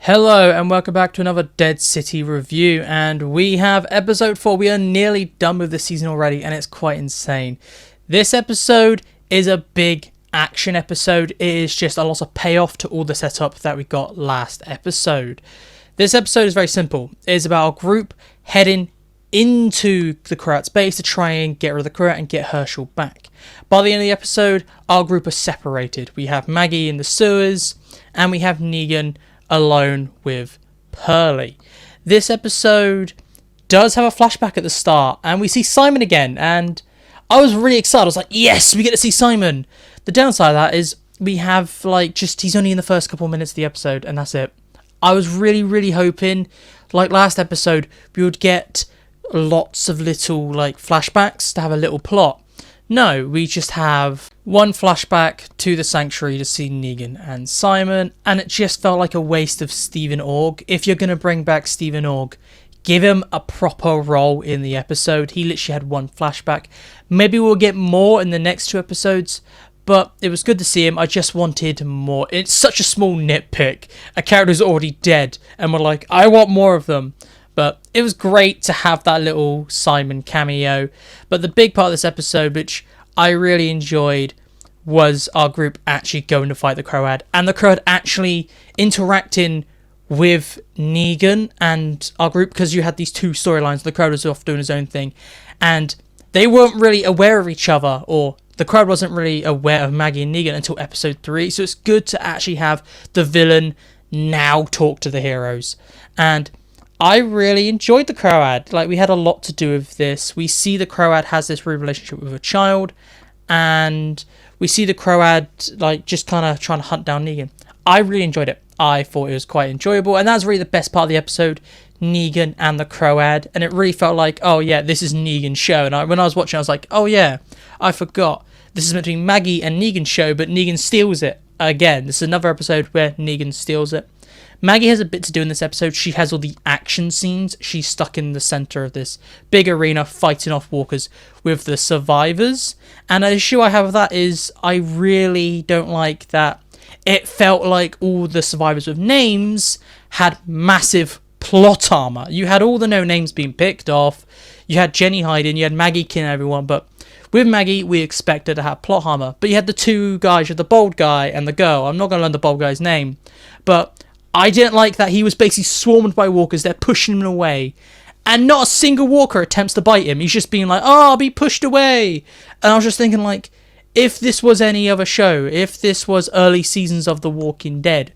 Hello and welcome back to another Dead City review, and we have episode 4. We are nearly done with this season already and it's quite insane. This episode is a big action episode. It is just a lot of payoff to all the setup that we got last episode. This episode is very simple. It is about a group heading into the Croat's base to try and get rid of the Croat and get Hershel back. By the end of the episode, our group are separated. We have Maggie in the sewers and we have Negan alone with Pearly. This episode does have a flashback at the start and we see Simon again, and I was really excited. I was like, yes, we get to see Simon. The downside of that is we have he's only in the first couple of minutes of the episode and that's it. I was really hoping, like last episode, we would get lots of little flashbacks to have a little plot. No, we just have one flashback to the sanctuary to see Negan and Simon, and it just felt like a waste of Stephen Org. If you're going to bring back Stephen Org, give him a proper role in the episode. He literally had one flashback. Maybe we'll get more in the next 2 episodes, but it was good to see him. I just wanted more. It's such a small nitpick. A character's already dead, and we're like, I want more of them. But it was great to have that little Simon cameo. But the big part of this episode, which I really enjoyed, was our group actually going to fight the Croat. And the Croat actually interacting with Negan and our group, because you had these 2 storylines. The Croat was off doing his own thing. And they weren't really aware of each other, or the Croat wasn't really aware of Maggie and Negan until episode 3. So it's good to actually have the villain now talk to the heroes. And I really enjoyed the Croat. We had a lot to do with this. We see the Croat has this weird relationship with a child, and we see the Croat just kind of trying to hunt down Negan. I really enjoyed it. I thought it was quite enjoyable, and that was really the best part of the episode, Negan and the Croat. And it really felt like, oh yeah, this is Negan's show. And when I was watching, I was like, oh yeah, I forgot. This is meant to be Maggie and Negan's show, but Negan steals it again. This is another episode where Negan steals it. Maggie has a bit to do in this episode. She has all the action scenes. She's stuck in the center of this big arena fighting off walkers with the survivors. And an issue I have with that is I really don't like that it felt like all the survivors with names had massive plot armor. You had all the no names being picked off. You had Jenny hiding. You had Maggie killing everyone. But with Maggie, we expected to have plot armor. But you had the 2 guys. You had the bald guy and the girl. I'm not going to learn the bald guy's name. But I didn't like that he was basically swarmed by walkers. They're pushing him away. And not a single walker attempts to bite him. He's just being like, oh, I'll be pushed away. And I was just thinking, if this was any other show, if this was early seasons of The Walking Dead,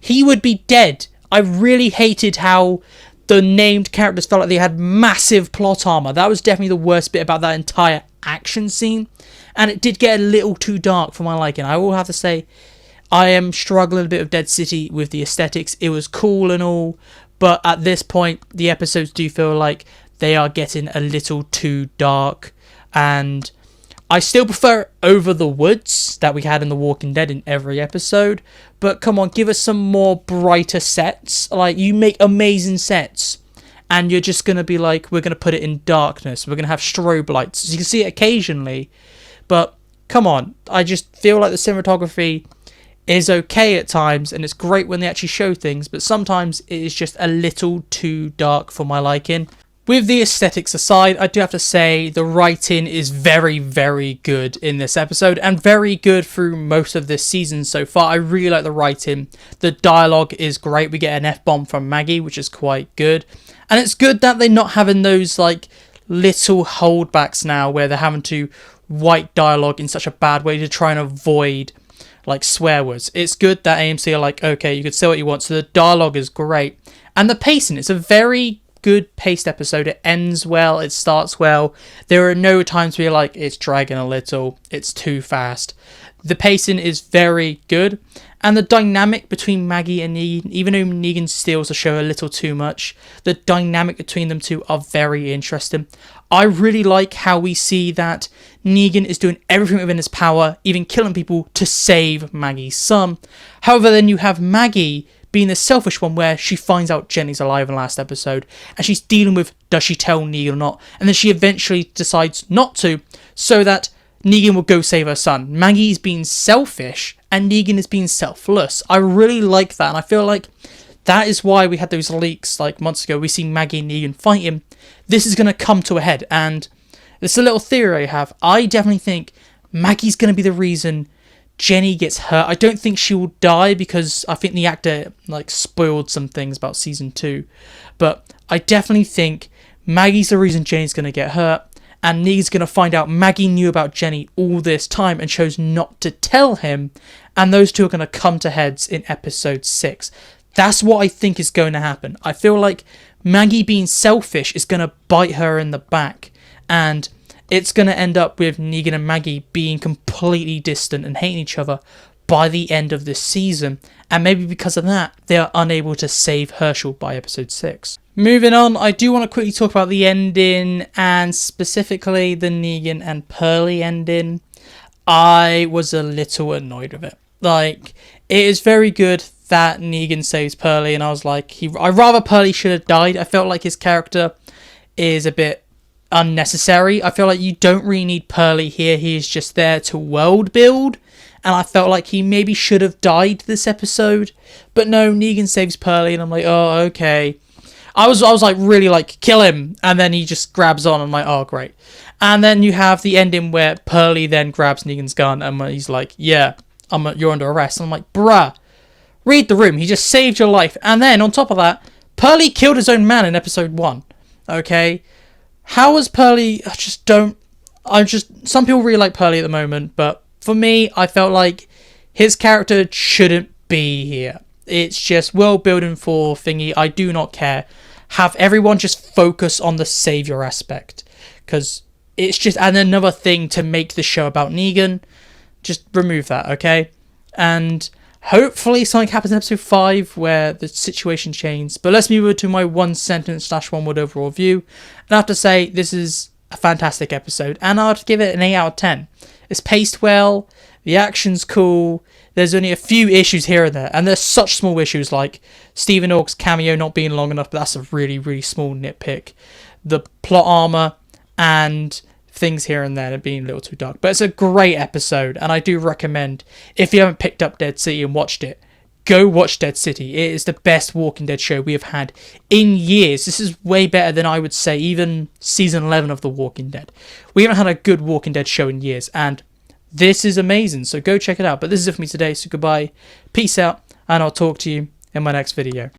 he would be dead. I really hated how the named characters felt like they had massive plot armor. That was definitely the worst bit about that entire action scene. And it did get a little too dark for my liking. I will have to say, I am struggling a bit with Dead City with the aesthetics. It was cool and all, but at this point, the episodes do feel like they are getting a little too dark. And I still prefer Over the Woods that we had in The Walking Dead in every episode. But come on, give us some more brighter sets. You make amazing sets, and you're just going to be we're going to put it in darkness. We're going to have strobe lights. So you can see it occasionally. But come on, I just feel like the cinematography is okay at times, and it's great when they actually show things, but sometimes it is just a little too dark for my liking. With the aesthetics aside, I do have to say the writing is very good in this episode, and very good through most of this season so far. I really like the writing. The dialogue is great. We get an F-bomb from Maggie, which is quite good. And it's good that they're not having those little holdbacks now where they're having to write dialogue in such a bad way to try and avoid swear words. It's good that AMC are okay, you can say what you want. So the dialogue is great. And the pacing, it's a very good paced episode. It ends well, it starts well. There are no times where you're it's dragging a little, it's too fast. The pacing is very good. And the dynamic between Maggie and Negan, even though Negan steals the show a little too much, the dynamic between them two are very interesting. I really like how we see that Negan is doing everything within his power, even killing people, to save Maggie's son. However, then you have Maggie being the selfish one where she finds out Jenny's alive in the last episode, and she's dealing with, does she tell Negan or not? And then she eventually decides not to, so that Negan will go save her son. Maggie's being selfish, and Negan is being selfless. I really like that, and I feel like That is why we had those leaks like months ago. We see Maggie and Negan fight him. This is going to come to a head, and this is a little theory I have. I definitely think Maggie's going to be the reason Jenny gets hurt. I don't think she will die because I think the actor like spoiled some things about season 2. But I definitely think Maggie's the reason Jenny's going to get hurt. And Negan's going to find out Maggie knew about Jenny all this time and chose not to tell him. And those two are going to come to heads in episode 6. That's what I think is going to happen. I feel like Maggie being selfish is going to bite her in the back. And it's going to end up with Negan and Maggie being completely distant and hating each other by the end of this season. And maybe because of that, they are unable to save Hershel by episode 6. Moving on, I do want to quickly talk about the ending, and specifically the Negan and Pearlie ending. I was a little annoyed with it. Like, it is very good that Negan saves Pearlie, and I was like, I rather Pearlie should have died. I felt like his character is a bit unnecessary. I feel like you don't really need Pearlie here. He is just there to world build, and I felt like he maybe should have died this episode. But no, Negan saves Pearlie, and I'm like, oh, okay. I was like, really like, kill him, and then he just grabs on. I'm like, oh, great. And then you have the ending where Pearlie then grabs Negan's gun, and he's like, yeah, you're under arrest. And I'm like, bruh, read the room. He just saved your life. And then on top of that, Pearlie killed his own man in episode 1. Okay, how was Pearlie? Some people really like Pearlie at the moment, but for me, I felt like his character shouldn't be here. It's just world building for thingy. I do not care. Have everyone just focus on the savior aspect, because it's just another thing to make the show about Negan. Just remove that, okay? And hopefully something happens in episode 5 where the situation changes. But let's move over to my one sentence / one word overall review. And I have to say, this is a fantastic episode, and I'd give it an 8 out of 10. It's paced well, the action's cool, there's only a few issues here and there, and there's such small issues like Stephen Hawke's cameo not being long enough, but that's a really, really small nitpick. The plot armor and things here and there being a little too dark. But it's a great episode, and I do recommend, if you haven't picked up Dead City and watched it, go watch Dead City. It is the best Walking Dead show we have had in years. This is way better than, I would say, even season 11 of The Walking Dead. We haven't had a good Walking Dead show in years, and this is amazing, so go check it out. But this is it for me today, so goodbye, peace out, and I'll talk to you in my next video.